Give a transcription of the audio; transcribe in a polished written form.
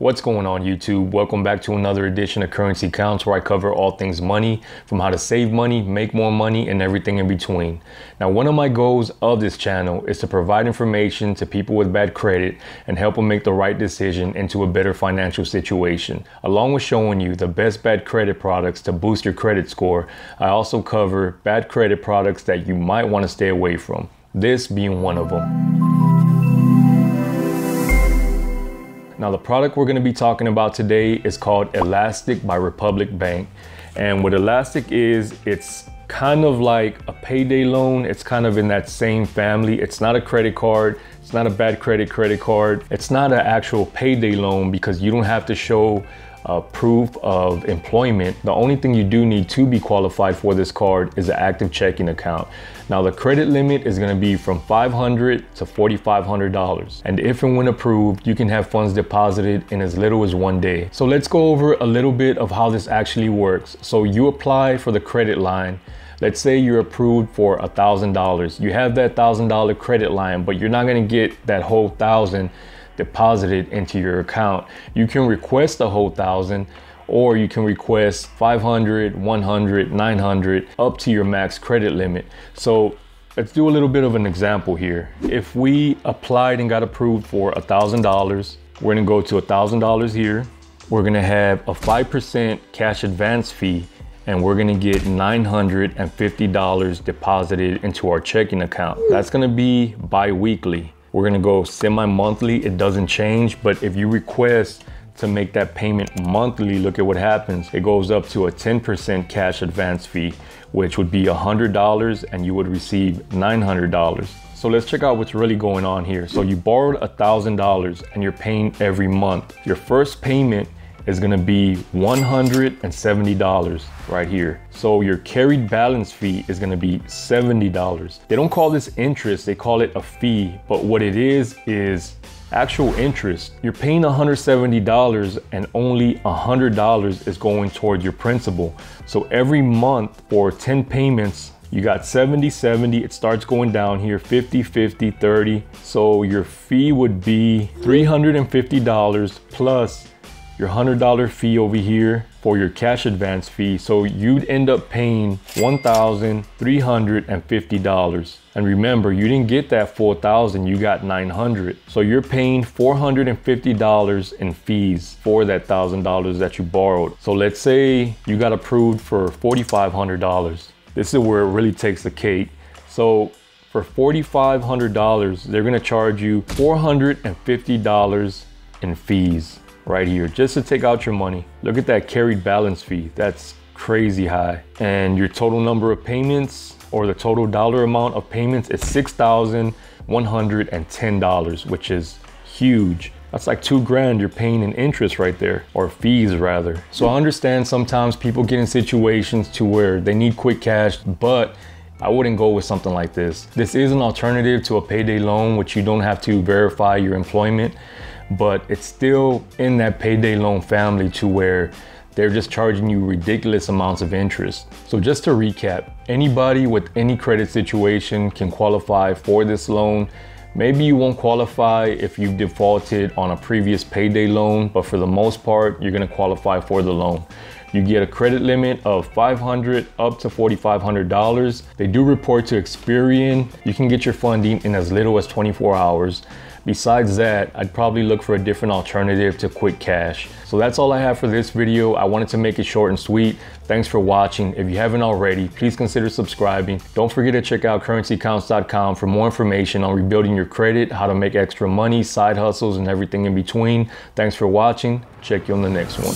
What's going on, YouTube? Welcome back to another edition of Currency Counts, where I cover all things money, from how to save money, make more money, and everything in between. Now, one of my goals of this channel is to provide information to people with bad credit and help them make the right decision into a better financial situation. Along with showing you the best bad credit products to boost your credit score, I also cover bad credit products that you might want to stay away from, this being one of them. Now, the product we're going to be talking about today is called Elastic by Republic Bank. And what Elastic is, it's kind of like a payday loan. It's kind of in that same family. It's not a credit card. It's not a bad credit card. It's not an actual payday loan because you don't have to show proof of employment. The only thing you do need to be qualified for this card is an active checking account. Now, the credit limit is going to be from $500 to $4,500. And if and when approved, you can have funds deposited in as little as 1 day. So let's go over a little bit of how this actually works. So you apply for the credit line. Let's say you're approved for $1,000. You have that $1,000 credit line, but you're not going to get that whole $1,000 deposited into your account. You can request the whole $1,000, or you can request 500, 100, 900, up to your max credit limit. So let's do a little bit of an example here. If we applied and got approved for $1,000, we're gonna go to $1,000 here. We're gonna have a 5% cash advance fee, and we're gonna get $950 deposited into our checking account. That's gonna be bi-weekly. We're gonna go semi-monthly, it doesn't change, but if you request to make that payment monthly, look at what happens. It goes up to a 10% cash advance fee, which would be $100, and you would receive $900. So let's check out what's really going on here. So you borrowed $1,000 and you're paying every month. Your first payment is gonna be $170 right here. So your carried balance fee is gonna be $70. They don't call this interest, they call it a fee, but what it is actual interest. You're paying $170 and only $100 is going towards your principal. So every month for 10 payments, you got 70, 70, it starts going down here, 50, 50, 30. So your fee would be $350 plus your $100 fee over here for your cash advance fee. So you'd end up paying $1,350. And remember, you didn't get that full $1,000, you got $900. So you're paying $450 in fees for that $1,000 that you borrowed. So let's say you got approved for $4,500. This is where it really takes the cake. So for $4,500, they're gonna charge you $450 in fees right here, just to take out your money. Look at that carried balance fee. That's crazy high. And your total number of payments, or the total dollar amount of payments, is $6,110, which is huge. That's like $2,000 you're paying in interest right there, or fees rather. So I understand sometimes people get in situations to where they need quick cash, but I wouldn't go with something like this. This is an alternative to a payday loan, which you don't have to verify your employment, but it's still in that payday loan family to where they're just charging you ridiculous amounts of interest. So just to recap, anybody with any credit situation can qualify for this loan. Maybe you won't qualify if you've defaulted on a previous payday loan, but for the most part, you're gonna qualify for the loan. You get a credit limit of $500 up to $4,500. They do report to Experian. You can get your funding in as little as 24 hours. Besides that, I'd probably look for a different alternative to quick cash. So that's all I have for this video. I wanted to make it short and sweet. Thanks for watching. If you haven't already, please consider subscribing. Don't forget to check out currencycounts.com for more information on rebuilding your credit, how to make extra money, side hustles, and everything in between. Thanks for watching. Check you on the next one.